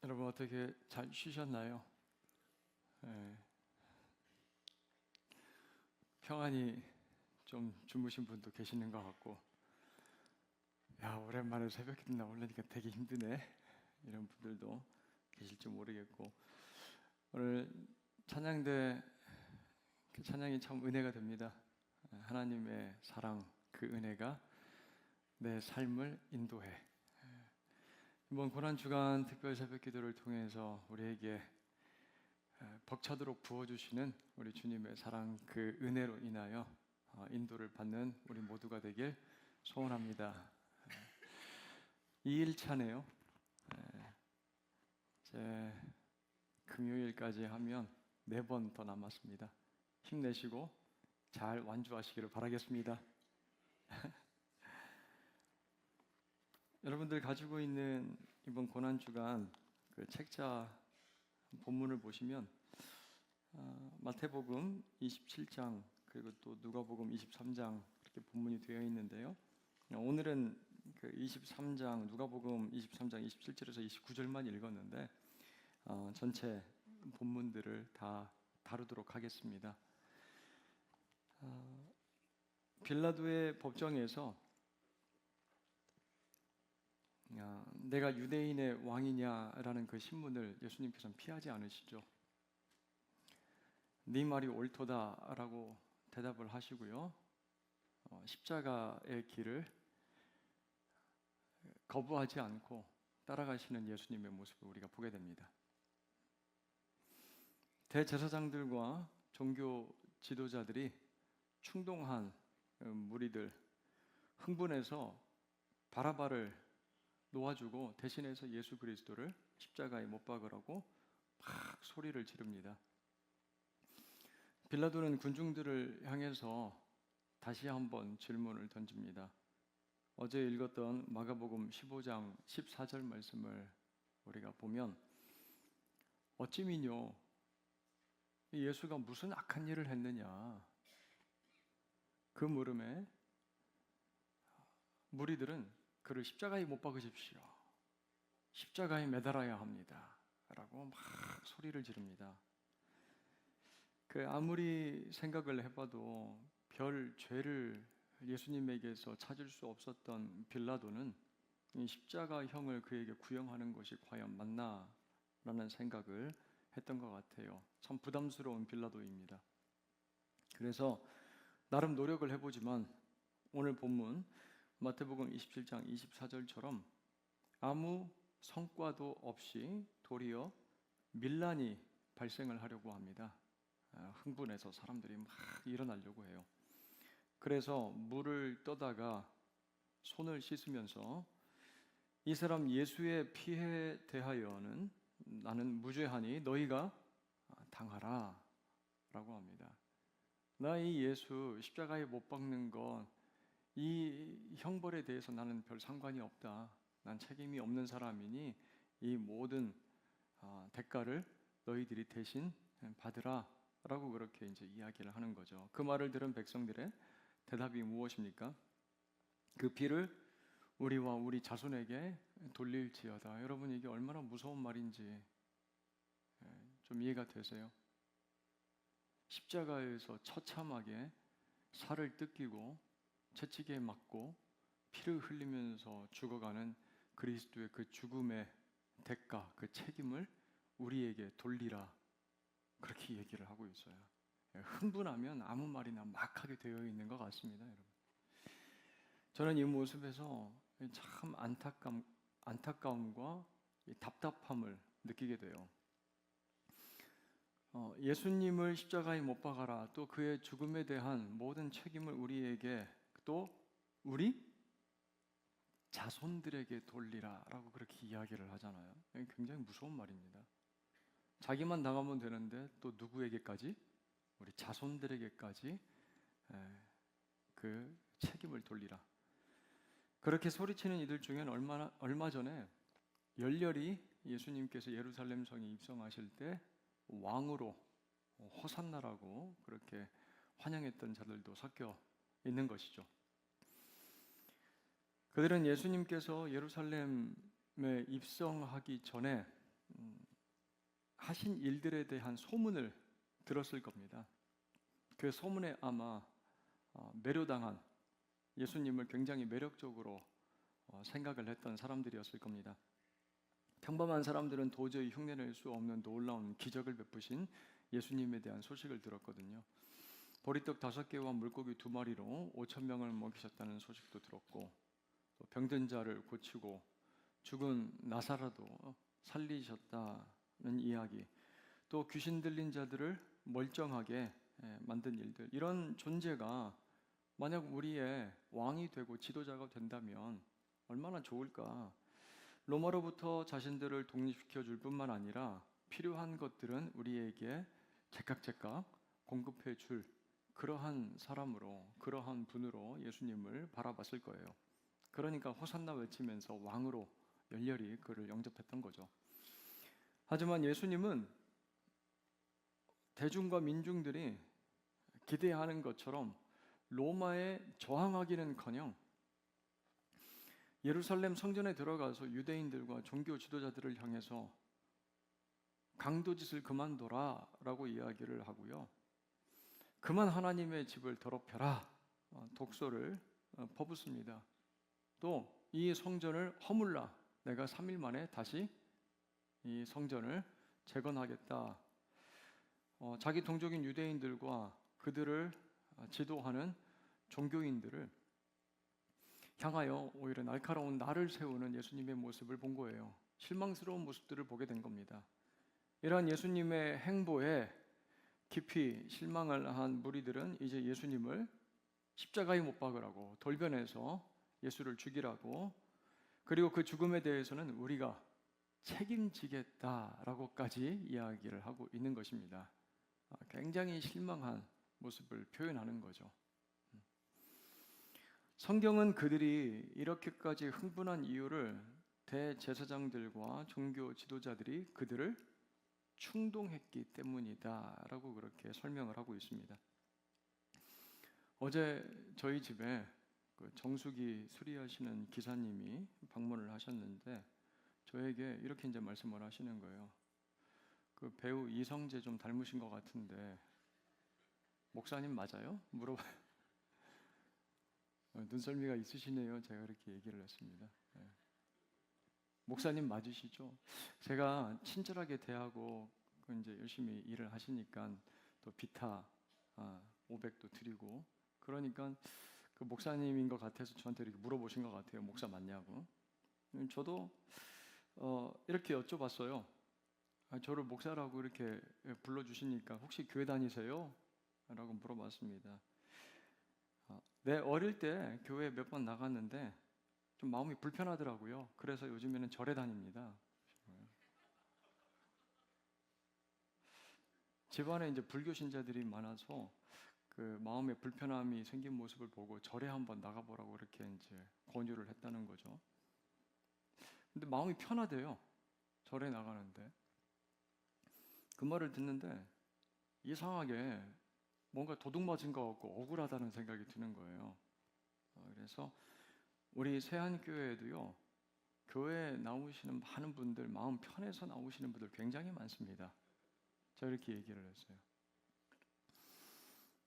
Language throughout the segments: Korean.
여러분 어떻게 잘 쉬셨나요? 예, 평안히 좀 주무신 분도 계시는 것 같고, 야 오랜만에 새벽에 나오려니까 되게 힘드네 이런 분들도 계실지 모르겠고, 오늘 찬양대 그 찬양이 참 은혜가 됩니다. 하나님의 사랑, 그 은혜가 내 삶을 인도해. 이번 고난주간 특별 새벽기도를 통해서 우리에게 벅차도록 부어주시는 우리 주님의 사랑, 그 은혜로 인하여 인도를 받는 우리 모두가 되길 소원합니다. 2일차네요. 이제 금요일까지 하면 4번 더 남았습니다. 힘내시고 잘 완주하시기를 바라겠습니다. 여러분들 가지고 있는 이번 고난주간 그 책자 본문을 보시면 마태복음 27장 그리고 또 누가복음 23장 이렇게 본문이 되어 있는데요. 오늘은 그 23장 누가복음 23장 27절에서 29절만 읽었는데 전체 본문들을 다 다루도록 하겠습니다. 빌라도의 법정에서 내가 유대인의 왕이냐라는 그 신문을 예수님께서는 피하지 않으시죠. 네 말이 옳도다라고 대답을 하시고요. 십자가의 길을 거부하지 않고 따라가시는 예수님의 모습을 우리가 보게 됩니다. 대제사장들과 종교 지도자들이 충동한 무리들, 흥분해서 바라바를 놓아주고 대신해서 예수 그리스도를 십자가에 못 박으라고 막 소리를 지릅니다. 빌라도는 군중들을 향해서 다시 한번 질문을 던집니다. 어제 읽었던 마가복음 15장 14절 말씀을 우리가 보면 어찌미뇨 예수가 무슨 악한 일을 했느냐, 그 물음에 무리들은 그를 십자가에 못 박으십시오, 십자가에 매달아야 합니다 라고 막 소리를 지릅니다. 아무리 생각을 해봐도 별 죄를 예수님에게서 찾을 수 없었던 빌라도는 이 십자가형을 그에게 구형하는 것이 과연 맞나 라는 생각을 했던 것 같아요. 참 부담스러운 빌라도입니다. 그래서 나름 노력을 해보지만 오늘 본문 마태복음 27장 24절처럼 아무 성과도 없이 도리어 밀란이 발생을 하려고 합니다. 흥분해서 사람들이 막 일어나려고 해요. 그래서 물을 떠다가 손을 씻으면서 이 사람 예수의 피에 대하여는 나는 무죄하니 너희가 당하라 라고 합니다. 나 이 예수 십자가에 못 박는 건 이 형벌에 대해서 나는 별 상관이 없다. 난 책임이 없는 사람이니 이 모든 대가를 너희들이 대신 받으라 라고 그렇게 이제 이야기를 하는 거죠. 그 말을 들은 백성들의 대답이 무엇입니까? 그 피를 우리와 우리 자손에게 돌릴지어다. 여러분, 이게 얼마나 무서운 말인지 좀 이해가 되세요? 십자가에서 처참하게 살을 뜯기고 채찍에 맞고 피를 흘리면서 죽어가는 그리스도의 그 죽음의 대가, 그 책임을 우리에게 돌리라, 그렇게 얘기를 하고 있어요. 흥분하면 아무 말이나 막 하게 되어 있는 것 같습니다, 여러분. 저는 이 모습에서 참 안타까움과 답답함을 느끼게 돼요. 예수님을 십자가에 못 박아라, 또 그의 죽음에 대한 모든 책임을 우리에게, 또 우리 자손들에게 돌리라 라고 그렇게 이야기를 하잖아요. 굉장히 무서운 말입니다. 자기만 당하면 되는데 또 누구에게까지? 우리 자손들에게까지 그 책임을 돌리라. 그렇게 소리치는 이들 중에는 얼마 전에 열렬히 예수님께서 예루살렘 성에 입성하실 때 왕으로 호산나라고 그렇게 환영했던 자들도 섞여 있는 것이죠. 그들은 예수님께서 예루살렘에 입성하기 전에 하신 일들에 대한 소문을 들었을 겁니다. 그 소문에 아마 매료당한 예수님을 굉장히 매력적으로 생각을 했던 사람들이었을 겁니다. 평범한 사람들은 도저히 흉내낼 수 없는 놀라운 기적을 베푸신 예수님에 대한 소식을 들었거든요. 보리떡 5개와 물고기 2마리로 5,000명을 먹이셨다는 소식도 들었고, 또 병든 자를 고치고 죽은 나사로도 살리셨다는 이야기, 또 귀신 들린 자들을 멀쩡하게 만든 일들, 이런 존재가 만약 우리의 왕이 되고 지도자가 된다면 얼마나 좋을까. 로마로부터 자신들을 독립시켜 줄 뿐만 아니라 필요한 것들은 우리에게 제깍제깍 공급해 줄 그러한 사람으로, 그러한 분으로 예수님을 바라봤을 거예요. 그러니까 호산나 외치면서 왕으로 열렬히 그를 영접했던 거죠. 하지만 예수님은 대중과 민중들이 기대하는 것처럼 로마에 저항하기는커녕 예루살렘 성전에 들어가서 유대인들과 종교 지도자들을 향해서 강도짓을 그만둬라 라고 이야기를 하고요, 그만 하나님의 집을 더럽혀라 독소를 퍼붓습니다. 또 이 성전을 허물라, 내가 3일 만에 다시 이 성전을 재건하겠다. 자기 동족인 유대인들과 그들을 지도하는 종교인들을 향하여 오히려 날카로운 날을 세우는 예수님의 모습을 본 거예요. 실망스러운 모습들을 보게 된 겁니다. 이러한 예수님의 행보에 깊이 실망을 한 무리들은 이제 예수님을 십자가에 못 박으라고, 돌변해서 예수를 죽이라고, 그리고 그 죽음에 대해서는 우리가 책임지겠다라고까지 이야기를 하고 있는 것입니다. 굉장히 실망한 모습을 표현하는 거죠. 성경은 그들이 이렇게까지 흥분한 이유를 대제사장들과 종교 지도자들이 그들을 충동했기 때문이다라고 그렇게 설명을 하고 있습니다. 어제 저희 집에 그 정수기 수리하시는 기사님이 방문을 하셨는데 저에게 이렇게 이제 말씀을 하시는 거예요. 그 배우 이성재 좀 닮으신 것 같은데 목사님 맞아요? 물어봐요. 눈썰미가 있으시네요. 제가 이렇게 얘기를 했습니다. 네. 목사님 맞으시죠? 제가 친절하게 대하고 이제 열심히 일을 하시니까 또 비타 500도 드리고, 그러니까 그 목사님인 것 같아서 저한테 이렇게 물어보신 것 같아요. 목사 맞냐고. 저도 이렇게 여쭤봤어요. 저를 목사라고 이렇게 불러주시니까 혹시 교회 다니세요? 라고 물어봤습니다. 네, 어릴 때 교회 몇 번 나갔는데 좀 마음이 불편하더라고요. 그래서 요즘에는 절에 다닙니다. 집안에 이제 불교 신자들이 많아서 그 마음에 불편함이 생긴 모습을 보고 절에 한번 나가보라고 이렇게 이제 권유를 했다는 거죠. 근데 마음이 편하대요. 절에 나가는데. 그 말을 듣는데 이상하게 뭔가 도둑 맞은 것 같고 억울하다는 생각이 드는 거예요. 그래서 우리 세안교회에도요, 교회에 나오시는 많은 분들, 마음 편해서 나오시는 분들 굉장히 많습니다. 제가 이렇게 얘기를 했어요.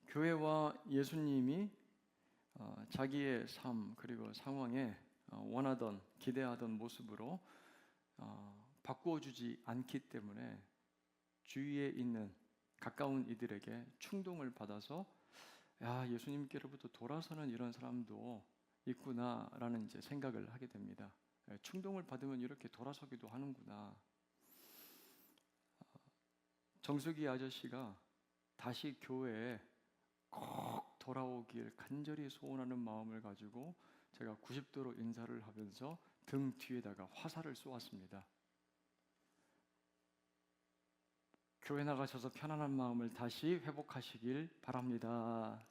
교회와 예수님이 자기의 삶 그리고 상황에 원하던, 기대하던 모습으로 바꾸어주지 않기 때문에 주위에 있는 가까운 이들에게 충동을 받아서 야, 예수님께로부터 돌아서는 이런 사람도 있구나라는 이제 생각을 하게 됩니다. 충동을 받으면 이렇게 돌아서기도 하는구나. 정수기 아저씨가 다시 교회에 꼭 돌아오길 간절히 소원하는 마음을 가지고 제가 90도로 인사를 하면서 등 뒤에다가 화살을 쏘았습니다. 교회 나가셔서 편안한 마음을 다시 회복하시길 바랍니다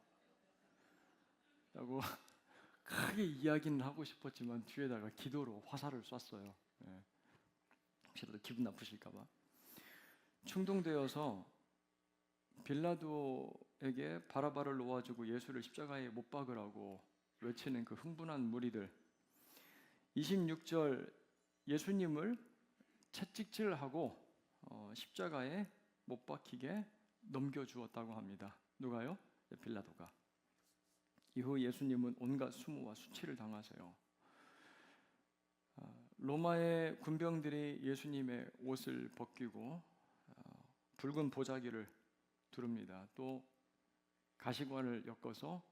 라고 크게 이야기는 하고 싶었지만 뒤에다가 기도로 화살을 쐈어요. 혹시라도 기분 나쁘실까 봐. 충동되어서 빌라도에게 바라바를 놓아주고 예수를 십자가에 못 박으라고 외치는 그 흥분한 무리들. 26절, 예수님을 채찍질하고 십자가에 못 박히게 넘겨주었다고 합니다. 누가요? 빌라도가. 이후 예수님은 온갖 수모와 수치를 당하세요. 로마의 군병들이 예수님의 옷을 벗기고 붉은 보자기를 두릅니다. 또 가시관을 엮어서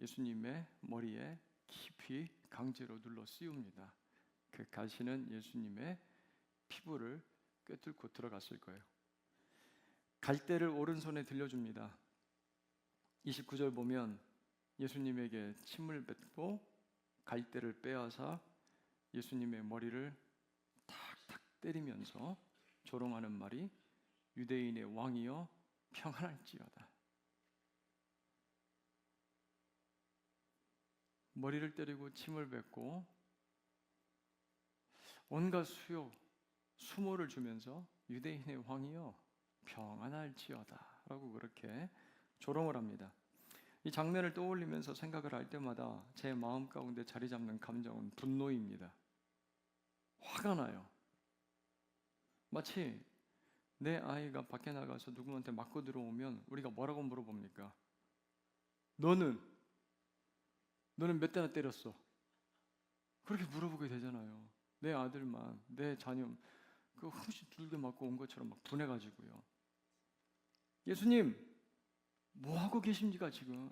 예수님의 머리에 깊이 강제로 눌러 씌웁니다. 그 가시는 예수님의 피부를 꿰뚫고 들어갔을 거예요. 갈대를 오른손에 들려줍니다. 29절 보면 예수님에게 침을 뱉고 갈대를 빼앗아 예수님의 머리를 탁탁 때리면서 조롱하는 말이 유대인의 왕이여 평안할지어다. 머리를 때리고 침을 뱉고 온갖 수모를 주면서 유대인의 왕이여 평안할지어다 라고 그렇게 조롱을 합니다. 이 장면을 떠올리면서 생각을 할 때마다 제 마음 가운데 자리 잡는 감정은 분노입니다. 화가 나요. 마치 내 아이가 밖에 나가서 누구한테 맞고 들어오면 우리가 뭐라고 물어봅니까? 너는 몇 대나 때렸어? 그렇게 물어보게 되잖아요. 내 아들만, 내 자녀 그 혹시 두들겨 맞고 온 것처럼 막 분해가지고요. 예수님 뭐 하고 계십니까 지금?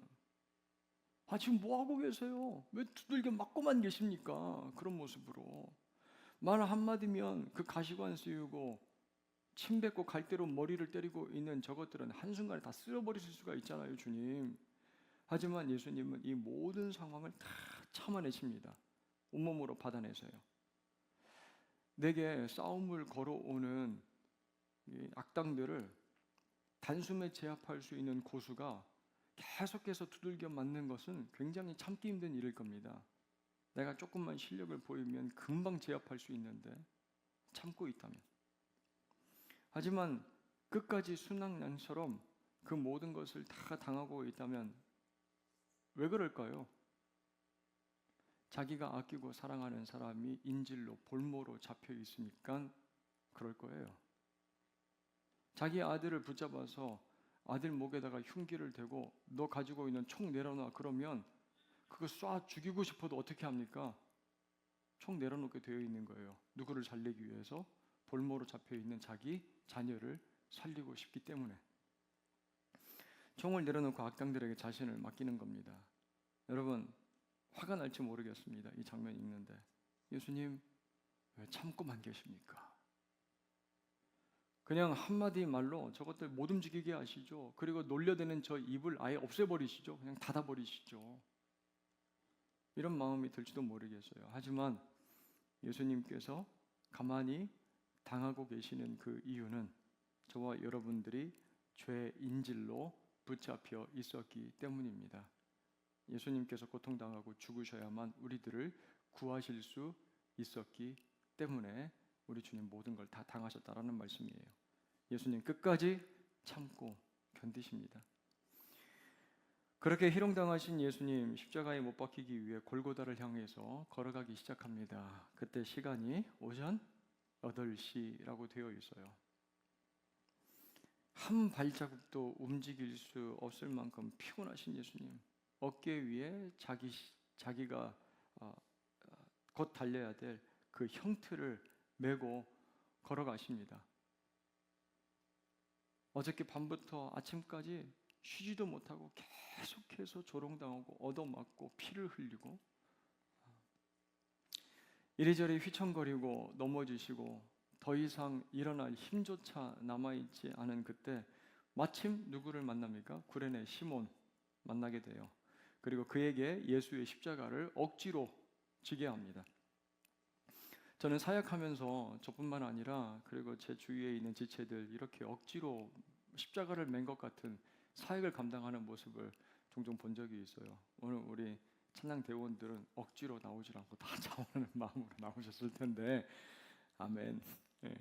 지금 뭐 하고 계세요? 왜 두들겨 맞고만 계십니까? 그런 모습으로 말 한마디면 그 가시관 씌우고 침 뱉고 갈대로 머리를 때리고 있는 저것들은 한순간에 다 쓸어버리실 수가 있잖아요, 주님. 하지만 예수님은 이 모든 상황을 다 참아내십니다. 온몸으로 받아내세요. 내게 싸움을 걸어오는 이 악당들을 단숨에 제압할 수 있는 고수가 계속해서 두들겨 맞는 것은 굉장히 참기 힘든 일일 겁니다. 내가 조금만 실력을 보이면 금방 제압할 수 있는데 참고 있다면. 하지만 끝까지 순항난처럼 그 모든 것을 다 당하고 있다면 왜 그럴까요? 자기가 아끼고 사랑하는 사람이 인질로 볼모로 잡혀 있으니까 그럴 거예요. 자기 아들을 붙잡아서 아들 목에다가 흉기를 대고 너 가지고 있는 총 내려놔 그러면 그거 쏴 죽이고 싶어도 어떻게 합니까? 총 내려놓게 되어 있는 거예요. 누구를 살리기 위해서? 볼모로 잡혀 있는 자기 자녀를 살리고 싶기 때문에. 총을 내려놓고 악당들에게 자신을 맡기는 겁니다. 여러분 화가 날지 모르겠습니다. 이 장면 읽는데 예수님 왜 참고만 계십니까? 그냥 한마디 말로 저것들 못 움직이게 하시죠. 그리고 놀려대는 저 입을 아예 없애버리시죠. 그냥 닫아버리시죠. 이런 마음이 들지도 모르겠어요. 하지만 예수님께서 가만히 당하고 계시는 그 이유는 저와 여러분들이 죄의 인질로 붙잡혀 있었기 때문입니다. 예수님께서 고통당하고 죽으셔야만 우리들을 구하실 수 있었기 때문에 우리 주님 모든 걸 다 당하셨다라는 말씀이에요. 예수님 끝까지 참고 견디십니다. 그렇게 희롱당하신 예수님 십자가에 못 박히기 위해 골고다를 향해서 걸어가기 시작합니다. 그때 시간이 오전 8시라고 되어 있어요. 한 발자국도 움직일 수 없을 만큼 피곤하신 예수님, 어깨 위에 자기가 곧 달려야 될 그 형틀을 메고 걸어가십니다. 어저께 밤부터 아침까지 쉬지도 못하고 계속해서 조롱당하고 얻어맞고 피를 흘리고 이리저리 휘청거리고 넘어지시고 더 이상 일어날 힘조차 남아있지 않은 그때 마침 누구를 만납니까? 구레네 시몬 만나게 돼요. 그리고 그에게 예수의 십자가를 억지로 지게 합니다. 저는 사역하면서 저뿐만 아니라 그리고 제 주위에 있는 지체들 이렇게 억지로 십자가를 맨 것 같은 사역을 감당하는 모습을 종종 본 적이 있어요. 오늘 우리 찬양 대원들은 억지로 나오질 않고 다 자원하는 마음으로 나오셨을 텐데 아멘. 네.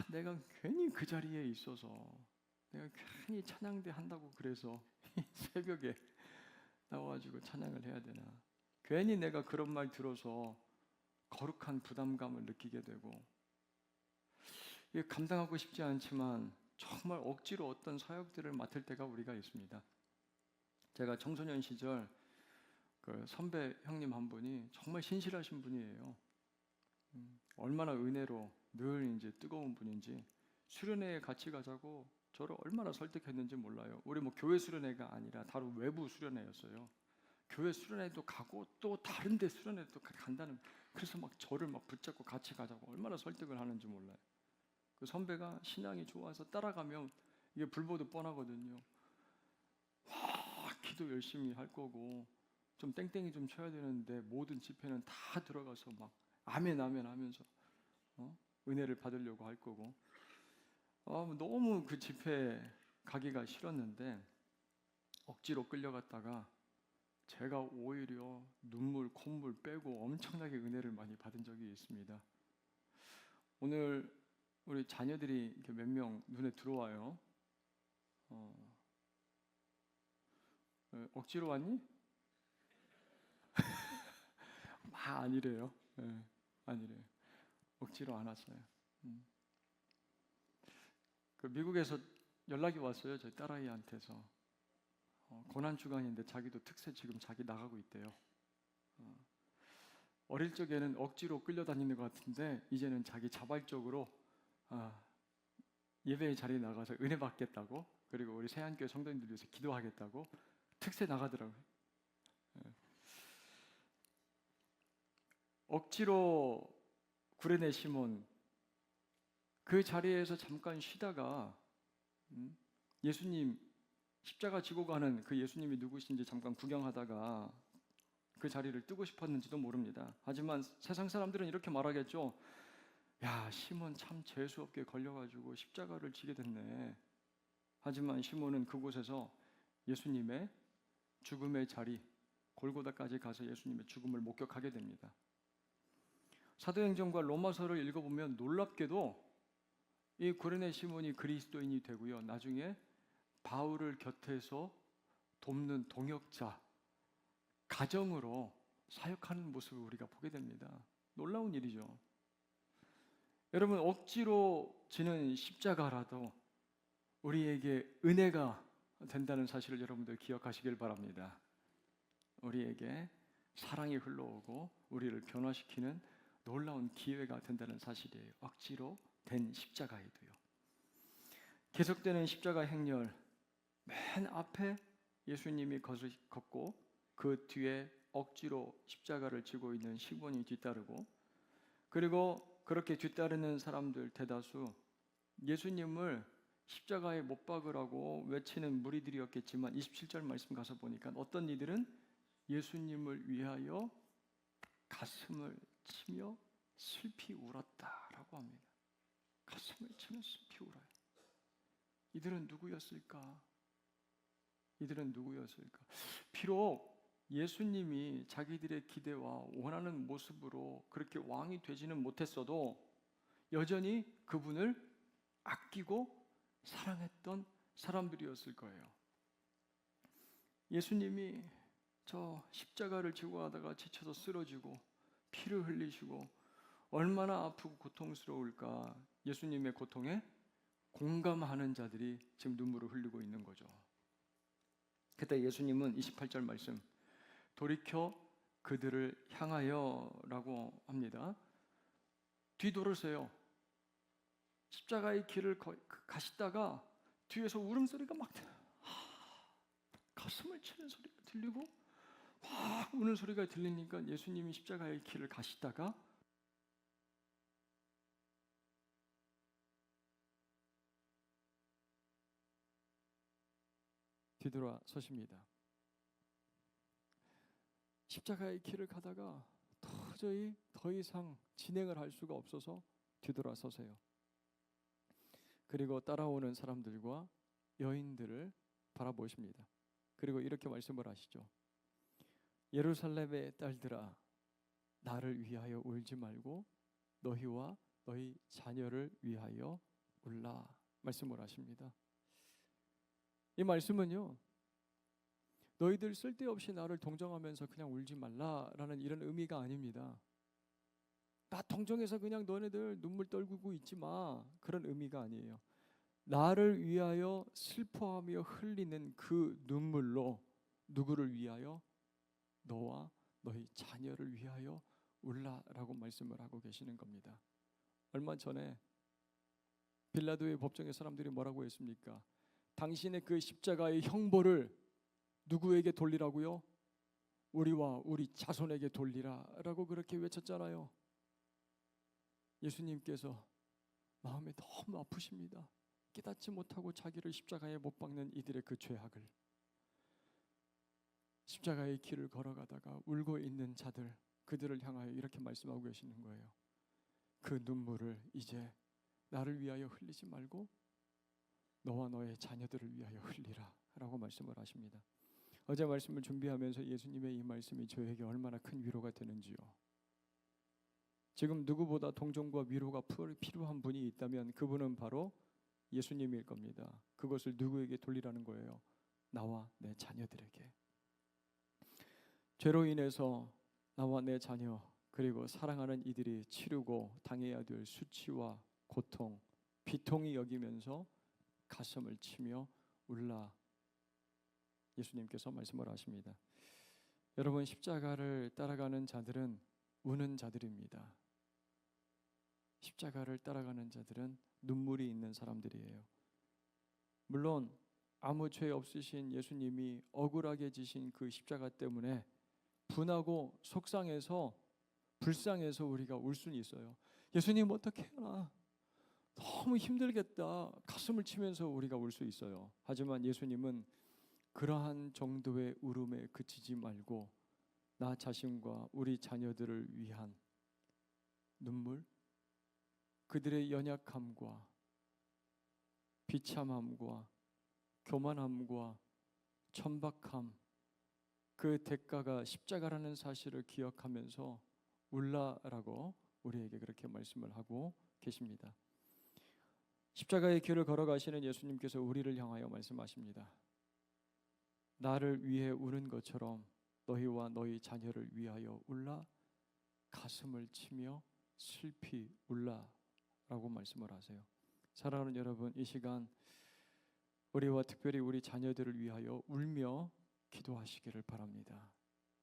내가 괜히 그 자리에 있어서 내가 괜히 찬양대 한다고 그래서 새벽에 나와가지고 찬양을 해야 되나? 괜히 내가 그런 말 들어서 거룩한 부담감을 느끼게 되고 이게 감당하고 싶지 않지만 정말 억지로 어떤 사역들을 맡을 때가 우리가 있습니다. 제가 청소년 시절 그 선배 형님 한 분이 정말 신실하신 분이에요. 얼마나 은혜로 늘 이제 뜨거운 분인지 수련회에 같이 가자고 저를 얼마나 설득했는지 몰라요. 우리 뭐 교회 수련회가 아니라 다른 외부 수련회였어요. 교회 수련회도 가고 또 다른 데 수련회도 간다는, 그래서 막 저를 막 붙잡고 같이 가자고 얼마나 설득을 하는지 몰라요. 그 선배가 신앙이 좋아서 따라가면 이게 불보듯 뻔하거든요. 와, 기도 열심히 할 거고 좀 땡땡이 좀 쳐야 되는데 모든 집회는 다 들어가서 막 아멘 아멘 하면서 은혜를 받으려고 할 거고, 너무 그 집회 가기가 싫었는데 억지로 끌려갔다가 제가 오히려 눈물 콧물 빼고 엄청나게 은혜를 많이 받은 적이 있습니다. 오늘 우리 자녀들이 이렇게 몇 명 눈에 들어와요. 억지로 왔니? 아니래요. 네, 아니래요. 억지로 안 왔어요. 그 미국에서 연락이 왔어요. 저희 딸아이한테서. 고난 주간인데 자기도 특세 지금 자기 나가고 있대요. 어릴 적에는 억지로 끌려다니는 것 같은데 이제는 자기 자발적으로 예배의 자리에 나가서 은혜 받겠다고, 그리고 우리 세안교회 성도님들 위해서 기도하겠다고 특세 나가더라고요. 억지로 구레네 시몬 그 자리에서 잠깐 쉬다가 예수님 십자가 지고 가는 그 예수님이 누구신지 잠깐 구경하다가 그 자리를 뜨고 싶었는지도 모릅니다. 하지만 세상 사람들은 이렇게 말하겠죠. 야, 시몬 참 재수없게 걸려가지고 십자가를 지게 됐네. 하지만 시몬은 그곳에서 예수님의 죽음의 자리 골고다까지 가서 예수님의 죽음을 목격하게 됩니다. 사도행전과 로마서를 읽어보면 놀랍게도 이 구레네 시몬이 그리스도인이 되고요, 나중에 바울을 곁에서 돕는 동역자, 가정으로 사역하는 모습을 우리가 보게 됩니다. 놀라운 일이죠. 여러분, 억지로 지는 십자가라도 우리에게 은혜가 된다는 사실을 여러분들 기억하시길 바랍니다. 우리에게 사랑이 흘러오고 우리를 변화시키는 놀라운 기회가 된다는 사실이에요. 억지로 된 십자가에도요. 계속되는 십자가 행렬, 맨 앞에 예수님이 걷고 그 뒤에 억지로 십자가를 지고 있는 시몬이 뒤따르고, 그리고 그렇게 뒤따르는 사람들 대다수 예수님을 십자가에 못 박으라고 외치는 무리들이었겠지만 27절 말씀 가서 보니까 어떤 이들은 예수님을 위하여 가슴을 치며 슬피 울었다라고 합니다. 가슴을 치며 슬피 울어요. 이들은 누구였을까? 이들은 누구였을까? 비록 예수님이 자기들의 기대와 원하는 모습으로 그렇게 왕이 되지는 못했어도 여전히 그분을 아끼고 사랑했던 사람들이었을 거예요. 예수님이 저 십자가를 지고 가다가 지쳐서 쓰러지고 피를 흘리시고 얼마나 아프고 고통스러울까. 예수님의 고통에 공감하는 자들이 지금 눈물을 흘리고 있는 거죠. 그때 예수님은 28절 말씀, 돌이켜 그들을 향하여 라고 합니다. 뒤돌으세요. 십자가의 길을 가시다가 뒤에서 울음소리가 막 가슴을 치는 소리가 들리고 막 우는 소리가 들리니까 예수님이 십자가의 길을 가시다가 뒤돌아 서십니다. 십자가의 길을 가다가 도저히 더 이상 진행을 할 수가 없어서 뒤돌아 서세요. 그리고 따라오는 사람들과 여인들을 바라보십니다. 그리고 이렇게 말씀을 하시죠. 예루살렘의 딸들아, 나를 위하여 울지 말고 너희와 너희 자녀를 위하여 울라 말씀을 하십니다. 이 말씀은요, 너희들 쓸데없이 나를 동정하면서 그냥 울지 말라라는 이런 의미가 아닙니다. 나 동정해서 그냥 너네들 눈물 떨구고 있지 마. 그런 의미가 아니에요. 나를 위하여 슬퍼하며 흘리는 그 눈물로 누구를 위하여? 너와 너희 자녀를 위하여 울라라고 말씀을 하고 계시는 겁니다. 얼마 전에 빌라도의 법정의 사람들이 뭐라고 했습니까? 당신의 그 십자가의 형벌을 누구에게 돌리라고요? 우리와 우리 자손에게 돌리라라고 그렇게 외쳤잖아요. 예수님께서 마음이 너무 아프십니다. 깨닫지 못하고 자기를 십자가에 못 박는 이들의 그 죄악을, 십자가의 길을 걸어가다가 울고 있는 자들, 그들을 향하여 이렇게 말씀하고 계시는 거예요. 그 눈물을 이제 나를 위하여 흘리지 말고 너와 너의 자녀들을 위하여 흘리라 라고 말씀을 하십니다. 어제 말씀을 준비하면서 예수님의 이 말씀이 저에게 얼마나 큰 위로가 되는지요. 지금 누구보다 동정과 위로가 필요한 분이 있다면 그분은 바로 예수님일 겁니다. 그것을 누구에게 돌리라는 거예요? 나와 내 자녀들에게. 죄로 인해서 나와 내 자녀 그리고 사랑하는 이들이 치르고 당해야 될 수치와 고통, 비통이 여기면서 가슴을 치며 울라. 예수님께서 말씀을 하십니다. 여러분, 십자가를 따라가는 자들은 우는 자들입니다. 십자가를 따라가는 자들은 눈물이 있는 사람들이에요. 물론 아무 죄 없으신 예수님이 억울하게 지신 그 십자가 때문에 분하고 속상해서 불쌍해서 우리가 울 수는 있어요. 예수님 어떻게 하나, 너무 힘들겠다, 가슴을 치면서 우리가 울 수 있어요. 하지만 예수님은 그러한 정도의 울음에 그치지 말고 나 자신과 우리 자녀들을 위한 눈물, 그들의 연약함과 비참함과 교만함과 천박함, 그 대가가 십자가라는 사실을 기억하면서 울라라고 우리에게 그렇게 말씀을 하고 계십니다. 십자가의 길을 걸어가시는 예수님께서 우리를 향하여 말씀하십니다. 나를 위해 우는 것처럼 너희와 너희 자녀를 위하여 울라, 가슴을 치며 슬피 울라라고 말씀을 하세요. 사랑하는 여러분, 이 시간 우리와 특별히 우리 자녀들을 위하여 울며 기도하시기를 바랍니다.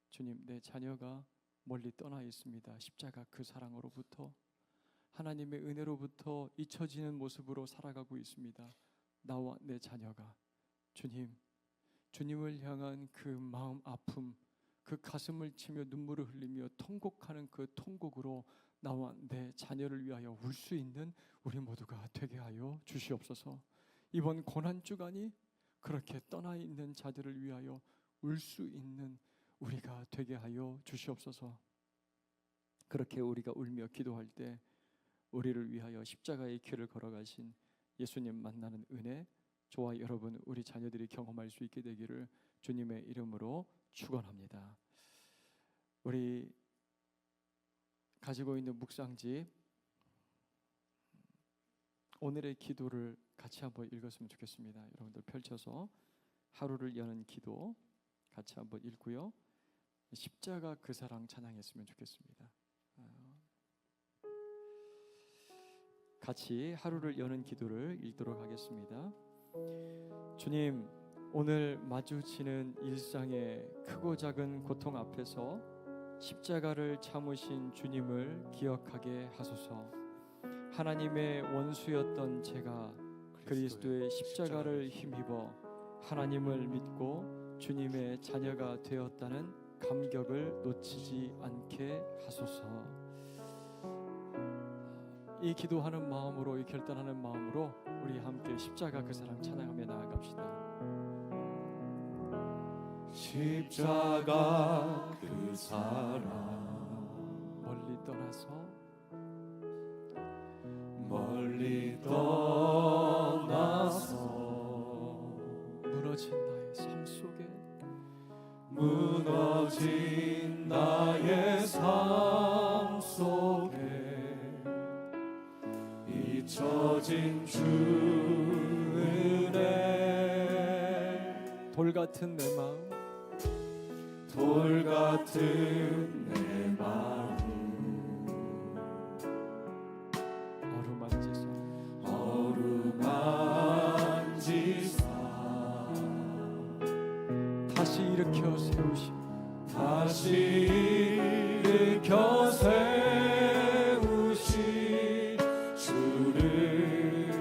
주님, 내 자녀가 멀리 떠나 있습니다. 십자가 그 사랑으로부터, 하나님의 은혜로부터 잊혀지는 모습으로 살아가고 있습니다. 나와 내 자녀가 주님을 향한 그 마음 아픔, 그 가슴을 치며 눈물을 흘리며 통곡하는 그 통곡으로 나와 내 자녀를 위하여 울 수 있는 우리 모두가 되게 하여 주시옵소서. 이번 고난 주간이 그렇게 떠나 있는 자들을 위하여 울 수 있는 우리가 되게 하여 주시옵소서. 그렇게 우리가 울며 기도할 때 우리를 위하여 십자가의 길을 걸어가신 예수님 만나는 은혜, 저와 여러분 우리 자녀들이 경험할 수 있게 되기를 주님의 이름으로 축원합니다. 우리 가지고 있는 묵상집 오늘의 기도를 같이 한번 읽었으면 좋겠습니다. 여러분들 펼쳐서 하루를 여는 기도 같이 한번 읽고요. 십자가 그 사랑 찬양했으면 좋겠습니다. 같이 하루를 여는 기도를 읽도록 하겠습니다. 주님, 오늘 마주치는 일상의 크고 작은 고통 앞에서 십자가를 참으신 주님을 기억하게 하소서. 하나님의 원수였던 제가 그리스도의 십자가를 힘입어 하나님을 믿고 주님의 자녀가 되었다는 감격을 놓치지 않게 하소서. 이 기도하는 마음으로, 이 결단하는 마음으로 우리 함께 십자가 그 사랑 찬양하며 나아갑시다. 십자가 그 사랑 멀리 떠나서 무너진 나의 삶 속에 무너진 나의 삶 속에 잊혀진 주 은혜, 돌 같은 내 마음, 돌 같은 내 마음 세우시고 다시 일으켜 세우신 주를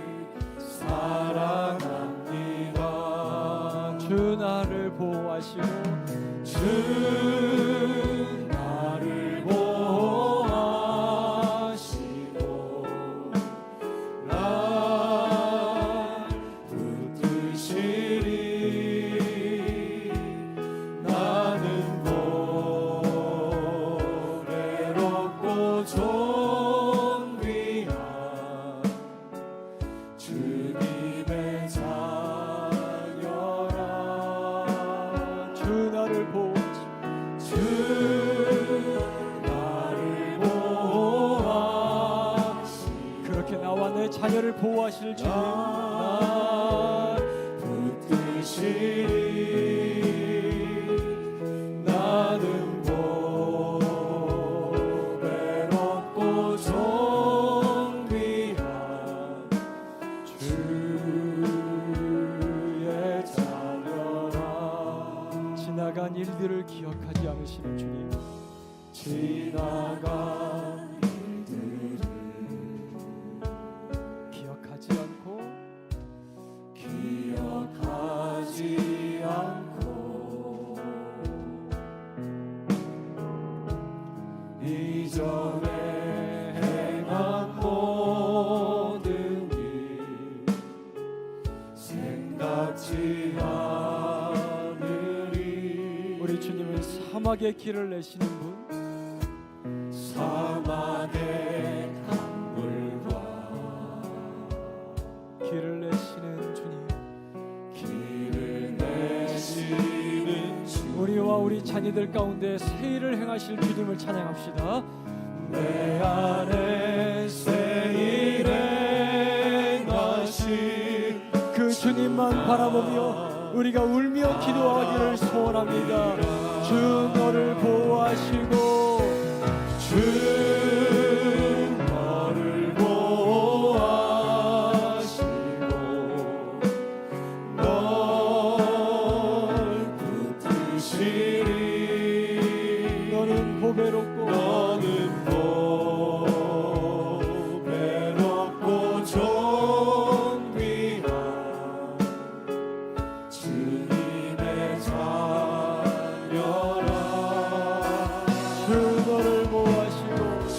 사랑합니다. 주 나를 보호하시고 주 나를 보호하시고 날 붙드시리. 나는 보배롭고 존귀한 주님의 자녀라. 주 나를 보호하시고 주 나를 보호하시고 그렇게 나와 내 자녀를 보호하실 주님 날 붙드시리. 나는 보배롭고 존귀한 주의 자녀라. 지나간 일들을 기억하지 않으시는 주님 지나간 일들을 기억하지 않고 기억하지 않고 이전에 행한 모든 일 생각지 않으리. 우리 주님은 사막의 길을 내시는 분 사막의 강물과 길을 내시는 주님 길을 내시는 주. 우리와 우리 자녀들 가운데 새 일을 행하실 주님을 찬양합시다. 내 안에 새 일 행하신 그 주님만 바라보며 우리가 울며 기도하기를 소원합니다. 주 너를 보호하시고 주 너를 보호하시고 널 붙드시리. 너는 보배롭고 너는 보배롭고 존귀한 주님의 자녀라. 주 너를 보호하시고 주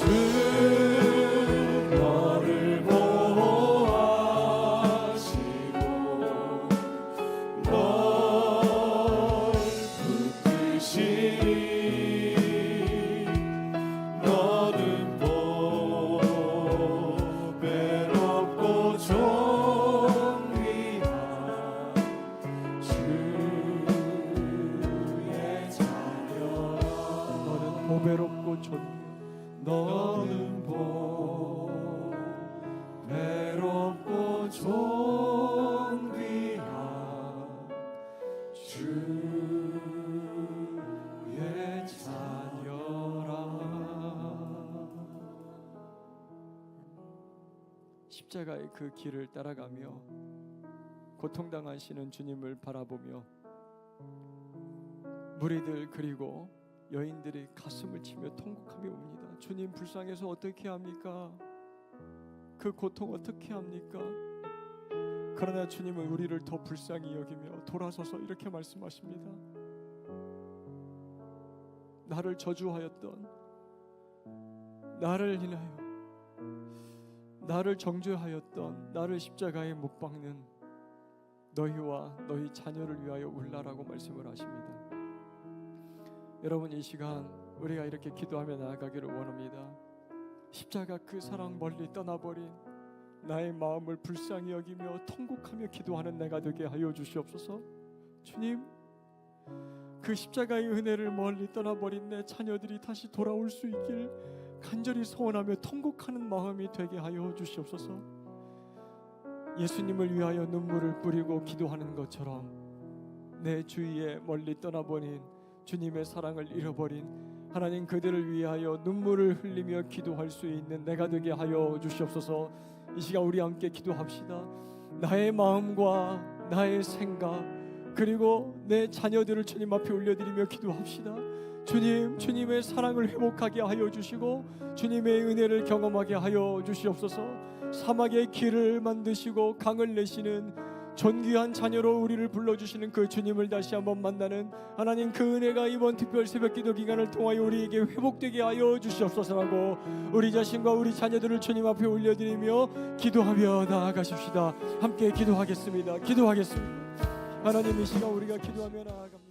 너를 보호하시고 널 붙드시리. 너는 보배롭고 존귀한 주의 자녀라. 너는 보배롭고 존귀 너는 보배롭고 존귀한 주의 자녀라. 십자가의 그 길을 따라가며 고통당하시는 주님을 바라보며 무리들 그리고 여인들이 가슴을 치며 통곡하며 옵니다. 주님 불쌍해서 어떻게 합니까? 그 고통 어떻게 합니까? 그러나 주님은 우리를 더 불쌍히 여기며 돌아서서 이렇게 말씀하십니다. 나를 저주하였던 나를 인하여 나를 정죄하였던 나를 십자가에 못 박는 너희와 너희 자녀를 위하여 울라라고 말씀을 하십니다. 여러분 이 시간 우리가 이렇게 기도하며 나아가기를 원합니다. 십자가 그 사랑 멀리 떠나버린 나의 마음을 불쌍히 여기며 통곡하며 기도하는 내가 되게 하여 주시옵소서. 주님 그 십자가의 은혜를 멀리 떠나버린 내 자녀들이 다시 돌아올 수 있길 간절히 소원하며 통곡하는 마음이 되게 하여 주시옵소서. 예수님을 위하여 눈물을 뿌리고 기도하는 것처럼 내 주위에 멀리 떠나버린 주님의 사랑을 잃어버린 하나님 그들을 위하여 눈물을 흘리며 기도할 수 있는 내가 되게 하여 주시옵소서. 이 시간 우리 함께 기도합시다. 나의 마음과 나의 생각 그리고 내 자녀들을 주님 앞에 올려드리며 기도합시다. 주님, 주님의 사랑을 회복하게 하여 주시고 주님의 은혜를 경험하게 하여 주시옵소서. 사막의 길을 만드시고 강을 내시는 존귀한 자녀로 우리를 불러주시는 그 주님을 다시 한번 만나는 하나님, 그 은혜가 이번 특별 새벽기도 기간을 통하여 우리에게 회복되게 하여 주시옵소서라고 우리 자신과 우리 자녀들을 주님 앞에 올려드리며 기도하며 나아가십시다. 함께 기도하겠습니다. 기도하겠습니다. 하나님, 이 시간 우리가 기도하며 나아갑니다.